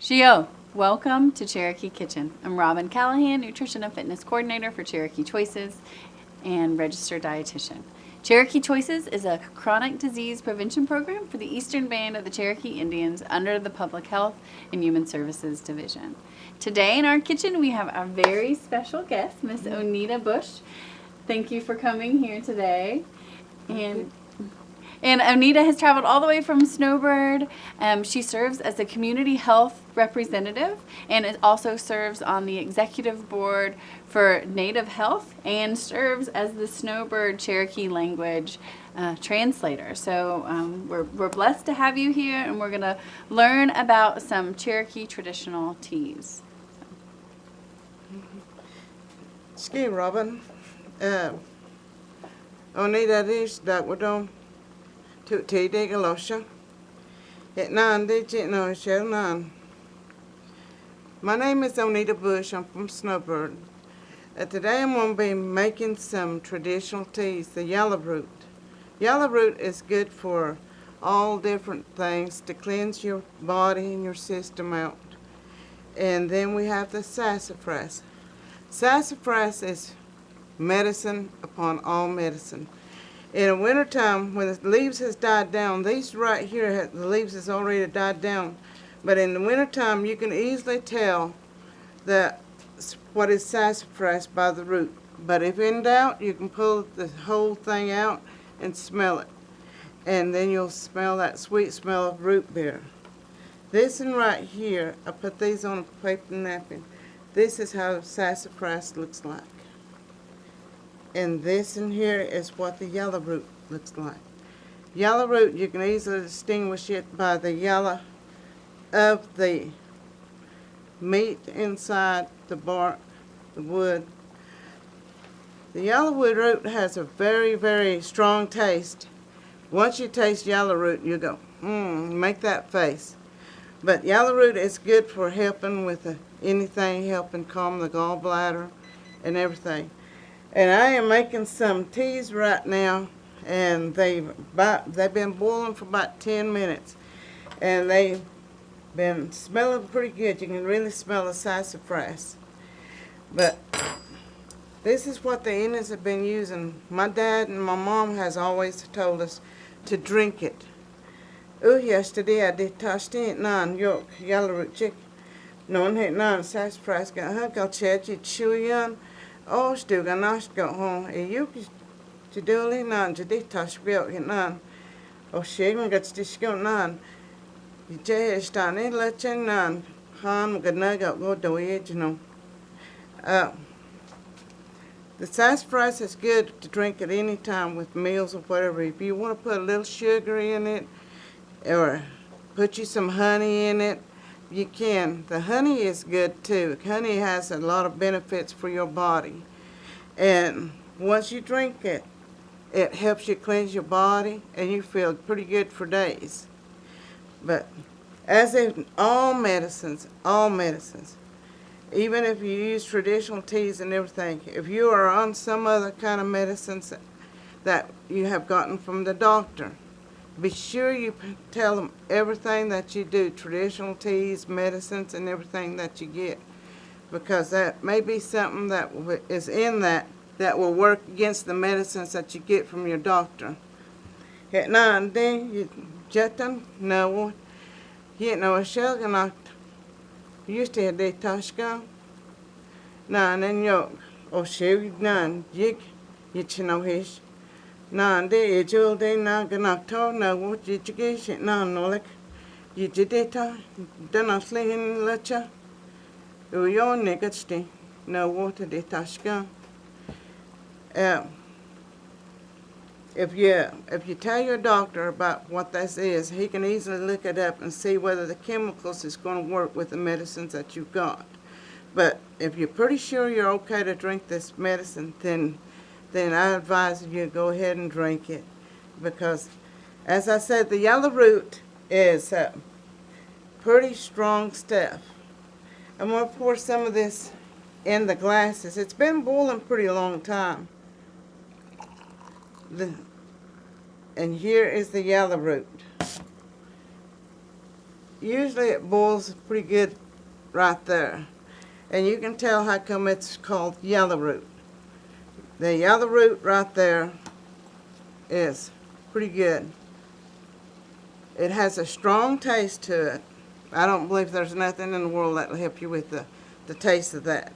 Shio, welcome to Cherokee Kitchen. I'm Robin Callahan, Nutrition and Fitness Coordinator for Cherokee Choices and Registered Dietitian. Cherokee Choices is a chronic disease prevention program for the Eastern Band of the Cherokee Indians under the Public Health and Human Services Division. Today in our kitchen we have our very special guest, Miss Onita Bush. Thank you for coming here today. And Onita has traveled all the way from Snowbird. She serves as a community health representative and it also serves on the executive board for Native Health and serves as the Snowbird Cherokee language translator. So we're blessed to have you here, and we're going to learn about some Cherokee traditional teas. Ski Robin. Onita dish that we don't to tea dig a losha. It nan did you know shell nan. My name is Onita Bush. I'm from Snowbird. Today I'm going to be making some traditional teas, the yellow root. Yellow root is good for all different things to cleanse your body and your system out. And then we have the sassafras. Sassafras is medicine upon all medicine. In the wintertime, when the leaves has died down, these right here, the leaves has already died down. But in the wintertime, you can easily tell that what is sassafras by the root. But if in doubt, you can pull the whole thing out and smell it. And then you'll smell that sweet smell of root beer. This one right here, I put these on a paper napkin. This is how sassafras looks like. And this in here is what the yellow root looks like. Yellow root, you can easily distinguish it by the yellow of the meat inside the bark, the wood. The yellow wood root has a very, very strong taste. Once you taste yellow root, you go, make that face. But yellow root is good for helping with anything, helping calm the gallbladder and everything. And I am making some teas right now, and they've been boiling for about 10 minutes. And they've been smelling pretty good. You can really smell the sassafras. But this is what the Indians have been using. My dad and my mom has always told us to drink it. Yesterday I did toast it nan yolk yellow root chicken. No hit nan sassafras got hunkle chetty chuyan. Oh, stuga nash go home. You to do it nan to did toast milk it nan. Oh, shaking gets this go nan. You just stand in letting nan. Han good nugget go do it, you know. The sassafras is good to drink at any time with meals or whatever. If you want to put a little sugar in it or put you some honey in it, you can. The honey is good too. Honey has a lot of benefits for your body. And once you drink it, it helps you cleanse your body and you feel pretty good for days. But as in all medicines, even if you use traditional teas and everything, if you are on some other kind of medicines that you have gotten from the doctor, be sure you tell them everything that you do, traditional teas, medicines, and everything that you get. Because that may be something that is in that will work against the medicines that you get from your doctor. Now and then, you just don't know. You know, a shell can used to have the tashka. Now and then, she none, you know, his. Now and then, it's all day now, now what you get it now, no like you did it, then I slay in lecha. Your niggas, no water de tashka. If you tell your doctor about what this is, he can easily look it up and see whether the chemicals is going to work with the medicines that you've got. But if you're pretty sure you're okay to drink this medicine, then I advise you to go ahead and drink it. Because, as I said, the yellow root is pretty strong stuff. I'm going to pour some of this in the glasses. It's been boiling pretty long time. And here is the yellow root. usually it boils pretty good right there. And you can tell how come it's called yellow root. The yellow root right there is pretty good. It has a strong taste to it. I don't believe there's nothing in the world that will help you with the taste of that.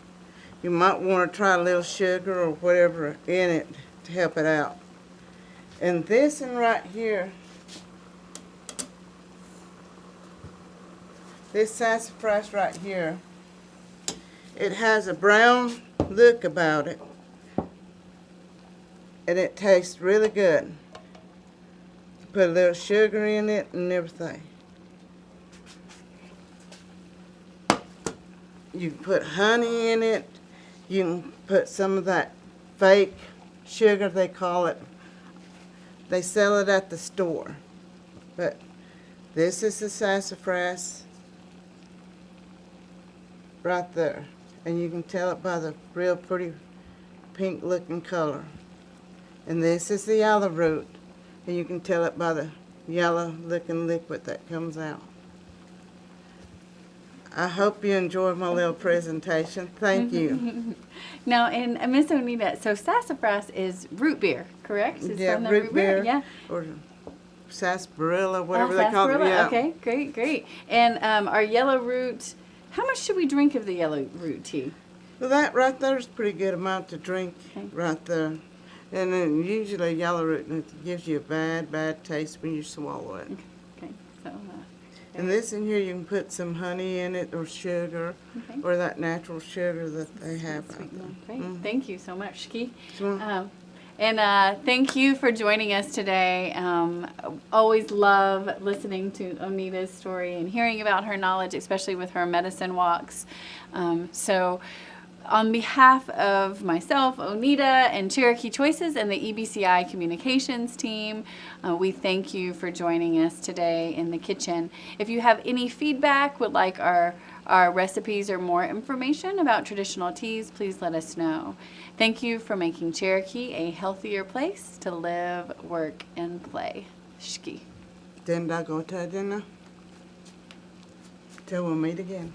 You might want to try a little sugar or whatever in it to help it out. And this one right here, this sassafras right here, it has a brown look about it. And it tastes really good. Put a little sugar in it and everything. You can put honey in it. You can put some of that fake sugar, they call it. They sell it at the store. But this is the sassafras right there. And you can tell it by the real pretty pink looking color. And this is the yellow root. And you can tell it by the yellow looking liquid that comes out. I hope you enjoyed my little presentation. Thank you. Now, and Miss Onita, so sassafras is root beer, correct? It's Yeah, from the root beer. Yeah. Or sarsaparilla, whatever they call it. Sarsaparilla. Yeah. Okay, great, great. And our yellow root, how much should we drink of the yellow root tea? Well, that right there is a pretty good amount to drink right there. And then usually yellow root gives you a bad taste when you swallow it. Okay, so. And this in here, you can put some honey in it or sugar or that natural sugar that they have out there. Great, thank you so much, Shki. Sure. And thank you for joining us today. Always love listening to Onita's story and hearing about her knowledge, especially with her medicine walks. So on behalf of myself, Onita, and Cherokee Choices and the EBCI communications team, we thank you for joining us today in the kitchen. If you have any feedback, would like our recipes or more information about traditional teas, please let us know. Thank you for making Cherokee a healthier place to live, work, and play. Shki. Then I go to dinner till we meet again.